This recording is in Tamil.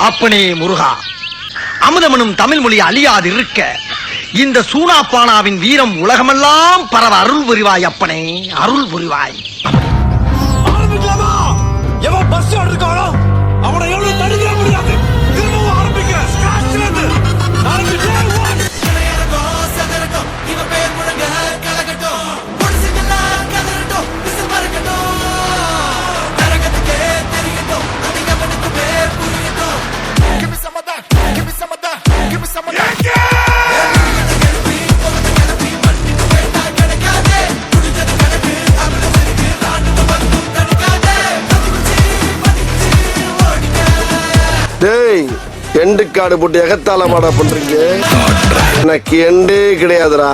அப்பனே முருகா, அமுதமனும் தமிழ் மொழி அழியாது இருக்க இந்த சூனாப்பானாவின் வீரம் உலகமெல்லாம் பரவ அருள் புரிவாய் அப்பனே, அருள் புரிவாய். ஆரம்பிக்கலாமா? எவன் பஸ் இருக்கானோ அவனை எவ்வளவு தடுக்க முடியாது. திரும்பவும் ஆரம்பிக்க. ஸ்கிராச்ல இருந்து ஆரம்பிக்க. டேய், எண்டு காடு போட்டு எகத்தால மாடா பண்றீங்க. எனக்கு எண்டே கிடையாதுடா.